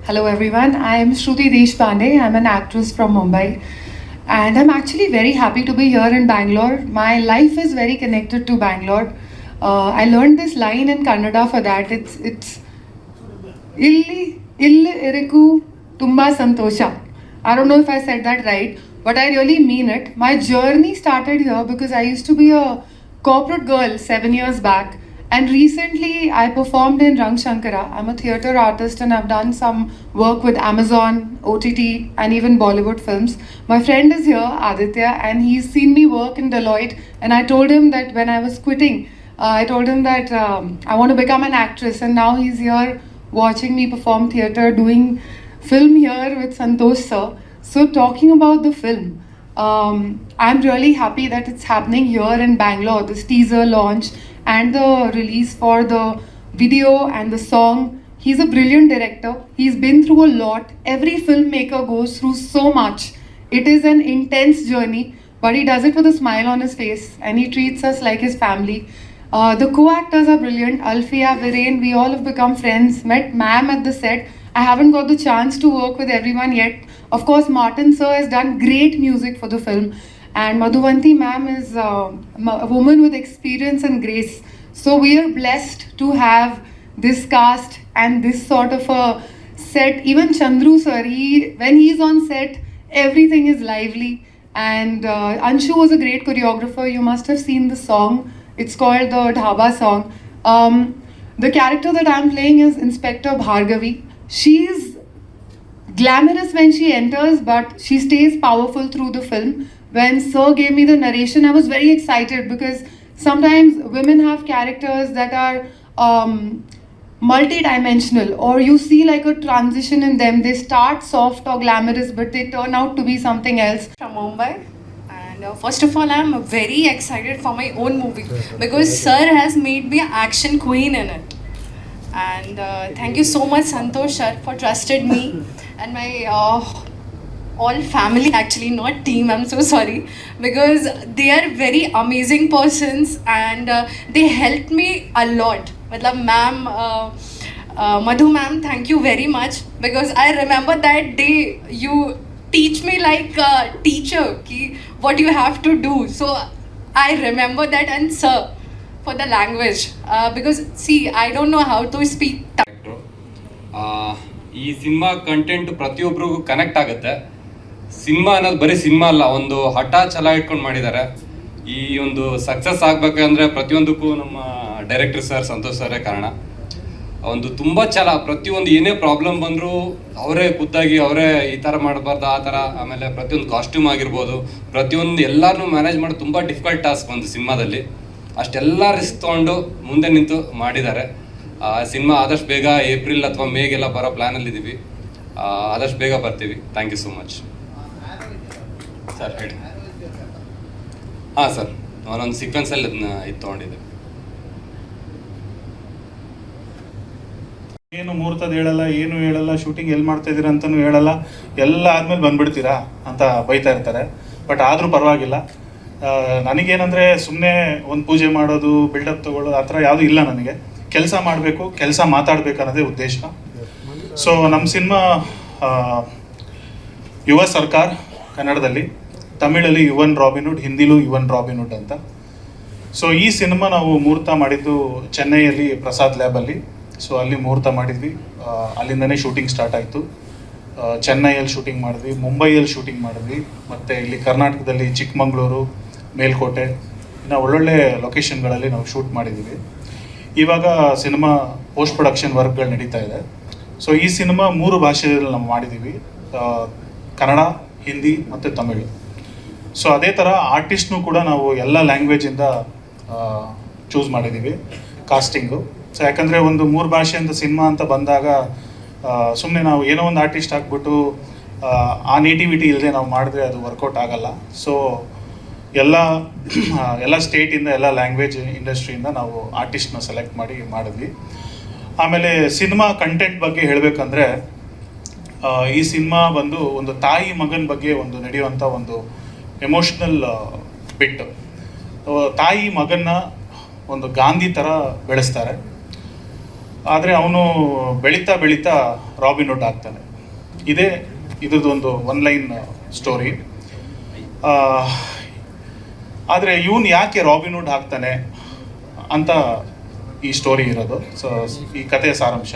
Hello everyone, I am Shruti Deshpande. I'm an actress from Mumbai and I'm actually very happy to be here in Bangalore. My life is very connected to Bangalore. I learned this line in Kannada for that. It's illi iriku tumba santosha. I don't know if I said that right, but I really mean it. My journey started here because I used to be a corporate girl 7 years back, and recently I performed in Rang Shankara. I'm a theatre artist and I've done some work with Amazon, OTT, and even Bollywood films. My friend is here, Aditya, and he's seen me work in Deloitte. And I told him that when I was quitting, I told him that I want to become an actress, and now he's here watching me perform theatre, doing film here with Santosh sir. So, talking about the film, I'm really happy that it's happening here in Bangalore. This teaser launch and the release for the video and the song. He's a brilliant director. He's been through a lot. Every filmmaker goes through so much. It is an intense journey, but he does it with a smile on his face and he treats us like his family. The co-actors are brilliant. Alfia, Viren, we all have become friends. Met ma'am at the set. I haven't got the chance to work with everyone yet. Of course, Martin sir has done great music for the film. And Madhuvanti ma'am is a woman with experience and grace. So we are blessed to have this cast and this sort of a set. Even Chandru sir, when he's on set, everything is lively. And Anshu was a great choreographer. You must have seen the song. It's called the Dhaba song. The character that I'm playing is Inspector Bhargavi. She's glamorous when she enters, but she stays powerful through the film. When Sir gave me the narration, I was very excited because sometimes women have characters that are multi-dimensional, or you see like a transition in them. They start soft or glamorous, but they turn out to be something else. From Mumbai. And first of all, I'm very excited for my own movie because Sir has made me an action queen in it. And thank you so much, Santosh sir, for trusted me and my all family, actually not team. I'm so sorry because they are very amazing persons and they helped me a lot. Matlab, ma'am, Madhu ma'am, thank you very much because I remember that day you teach me like a teacher ki what you have to do. So I remember that, and sir for the language because see, I don't know how to speak. ಈ cinema content ಪ್ರತಿಯೊಬ್ಬರಿಗೂ connect ಆಗುತ್ತೆ. Cinema ಅನ್ನೋದು ಬರೀ cinema ಅಲ್ಲ, ಒಂದು ಹಠ ಛಲ ಇಟ್ಕೊಂಡು ಮಾಡಿದ್ದಾರೆ. ಈ ಒಂದು ಸಕ್ಸಸ್ ಆಗಬೇಕಂದ್ರೆ ಪ್ರತಿಯೊಂದಕ್ಕೂ ನಮ್ಮ ಡೈರೆಕ್ಟರ್ ಸರ್, ಸಂತೋಷ್ ಸರೇ ಕಾರಣ. ಒಂದು ತುಂಬ ಛಲ, ಪ್ರತಿಯೊಂದು ಏನೇ ಪ್ರಾಬ್ಲಮ್ ಬಂದರೂ ಅವರೇ ಖುದ್ದಾಗಿ ಅವರೇ ಈ ಥರ ಮಾಡಬಾರ್ದು ಆ ಥರ. ಆಮೇಲೆ ಪ್ರತಿಯೊಂದು ಕಾಸ್ಟ್ಯೂಮ್ ಆಗಿರ್ಬೋದು, ಪ್ರತಿಯೊಂದು ಎಲ್ಲರನ್ನೂ ಮ್ಯಾನೇಜ್ ಮಾಡೋದು ತುಂಬ ಡಿಫಿಕಲ್ಟ್ ಟಾಸ್ಕ್ ಒಂದು ಸಿನಿಮಾದಲ್ಲಿ. ಅಷ್ಟೆಲ್ಲ ರಿಸ್ಕ್ ತೊಗೊಂಡು ಮುಂದೆ ನಿಂತು ಮಾಡಿದ್ದಾರೆ. ಸಿನಿಮಾ ಆದಷ್ಟು ಬೇಗ ಏಪ್ರಿಲ್ ಅಥವಾ ಮೇಗೆಲ್ಲ ಬರೋ ಪ್ಲ್ಯಾನಲ್ಲಿದ್ದೀವಿ. ಆದಷ್ಟು ಬೇಗ ಬರ್ತೀವಿ. Thank you so much sir. ಹೇಳಿ. ಹಾಂ ಸರ್, ನಾನೊಂದು ಸೀಕ್ವೆನ್ಸಲ್ಲಿ ಅದನ್ನ ಇದು ತೊಗೊಂಡಿದ್ದೆ. ಏನು ಮುಹೂರ್ತದ ಹೇಳಲ್ಲ, ಏನು ಹೇಳಲ್ಲ, ಶೂಟಿಂಗ್ ಎಲ್ಲಿ ಮಾಡ್ತಾ ಇದ್ದೀರಾ ಅಂತಲೂ ಹೇಳಲ್ಲ, ಎಲ್ಲ ಆದಮೇಲೆ ಬಂದುಬಿಡ್ತೀರಾ ಅಂತ ಬೈತಾ ಇರ್ತಾರೆ. ಬಟ್ ಆದರೂ ಪರವಾಗಿಲ್ಲ. ನನಗೇನಂದರೆ ಸುಮ್ಮನೆ ಒಂದು ಪೂಜೆ ಮಾಡೋದು, ಬಿಲ್ಡಪ್ ತೊಗೊಳ್ಳೋದು ಆ ಥರ ಯಾವುದೂ ಇಲ್ಲ. ನನಗೆ ಕೆಲಸ ಮಾಡಬೇಕು, ಕೆಲಸ ಮಾತಾಡಬೇಕು ಅನ್ನೋದೇ ಉದ್ದೇಶ. ಸೊ ನಮ್ಮ ಸಿನಿಮಾ ಯುವ ಸರ್ಕಾರ್ ಕನ್ನಡದಲ್ಲಿ, ತಮಿಳಲ್ಲಿ ಯುವನ್ ರಾಬಿನ್ಹುಡ್, ಹಿಂದಿಲೂ ಯುವನ್ ರಾಬಿನ್ಹುಡ್ ಅಂತ. ಸೊ ಈ ಸಿನಿಮಾ ನಾವು ಮುಹೂರ್ತ ಮಾಡಿದ್ದು ಚೆನ್ನೈಯಲ್ಲಿ ಪ್ರಸಾದ್ ಲ್ಯಾಬಲ್ಲಿ. ಸೊ ಅಲ್ಲಿ ಮುಹೂರ್ತ ಮಾಡಿದ್ವಿ. ಅಲ್ಲಿಂದನೇ ಶೂಟಿಂಗ್ ಸ್ಟಾರ್ಟ್ ಆಯಿತು. ಚೆನ್ನೈಯಲ್ಲಿ ಶೂಟಿಂಗ್ ಮಾಡಿದ್ವಿ, ಮುಂಬೈಯಲ್ಲಿ ಶೂಟಿಂಗ್ ಮಾಡಿದ್ವಿ, ಮತ್ತು ಇಲ್ಲಿ ಕರ್ನಾಟಕದಲ್ಲಿ ಚಿಕ್ಕಮಗಳೂರು, ಮೇಲ್ಕೋಟೆ, ಇನ್ನು ಒಳ್ಳೊಳ್ಳೆ ಲೊಕೇಶನ್ಗಳಲ್ಲಿ ನಾವು ಶೂಟ್ ಮಾಡಿದ್ದೀವಿ. ಇವಾಗ ಸಿನಿಮಾ ಪೋಸ್ಟ್ ಪ್ರೊಡಕ್ಷನ್ ವರ್ಕ್ಗಳು ನಡೀತಾ ಇದೆ. ಸೊ ಈ ಸಿನಿಮಾ 3 ಭಾಷೆಯಲ್ಲಿ ನಾವು ಮಾಡಿದ್ದೀವಿ, ಕನ್ನಡ, ಹಿಂದಿ ಮತ್ತು ತಮಿಳು. ಸೊ ಅದೇ ಥರ ಆರ್ಟಿಸ್ಟ್ನೂ ಕೂಡ ನಾವು ಎಲ್ಲ ಲ್ಯಾಂಗ್ವೇಜಿಂದ ಚೂಸ್ ಮಾಡಿದ್ದೀವಿ ಕಾಸ್ಟಿಂಗು. ಸೊ ಯಾಕಂದರೆ ಒಂದು 3 ಭಾಷೆಯಿಂದ ಸಿನಿಮಾ ಅಂತ ಬಂದಾಗ ಸುಮ್ಮನೆ ನಾವು ಏನೋ ಒಂದು ಆರ್ಟಿಸ್ಟ್ ಹಾಕ್ಬಿಟ್ಟು ಆ ನೇಟಿವಿಟಿ ಇಲ್ಲದೆ ನಾವು ಮಾಡಿದ್ರೆ ಅದು ವರ್ಕೌಟ್ ಆಗಲ್ಲ. ಸೊ ಎಲ್ಲ ಸ್ಟೇಟಿಂದ, ಎಲ್ಲ ಲ್ಯಾಂಗ್ವೇಜ್ ಇಂಡಸ್ಟ್ರಿಯಿಂದ ನಾವು ಆರ್ಟಿಸ್ಟ್ನ ಸೆಲೆಕ್ಟ್ ಮಾಡಿದ್ವಿ. ಆಮೇಲೆ ಸಿನಿಮಾ ಕಂಟೆಂಟ್ ಬಗ್ಗೆ ಹೇಳಬೇಕಂದ್ರೆ, ಈ ಸಿನಿಮಾ ಬಂದು ಒಂದು ತಾಯಿ ಮಗನ ಬಗ್ಗೆ ಒಂದು ನಡೆಯುವಂಥ ಒಂದು ಎಮೋಷ್ನಲ್ ಬಿಟ್. ತಾಯಿ ಮಗನ್ನ ಒಂದು ಗಾಂಧಿ ಥರ ಬೆಳೆಸ್ತಾರೆ. ಆದರೆ ಅವನು ಬೆಳೀತಾ ಬೆಳೀತಾ ರಾಬಿನ್ಹುಡ್ ಆಗ್ತಾನೆ. ಇದ್ರದ್ದೊಂದು ಒನ್ ಲೈನ್ ಸ್ಟೋರಿ. ಆದರೆ ಇವನು ಯಾಕೆ ರಾಬಿನ್ಹುಡ್ ಆಗ್ತಾನೆ ಅಂತ ಈ ಸ್ಟೋರಿ ಇರೋದು. ಸೊ ಈ ಕಥೆಯ ಸಾರಾಂಶ.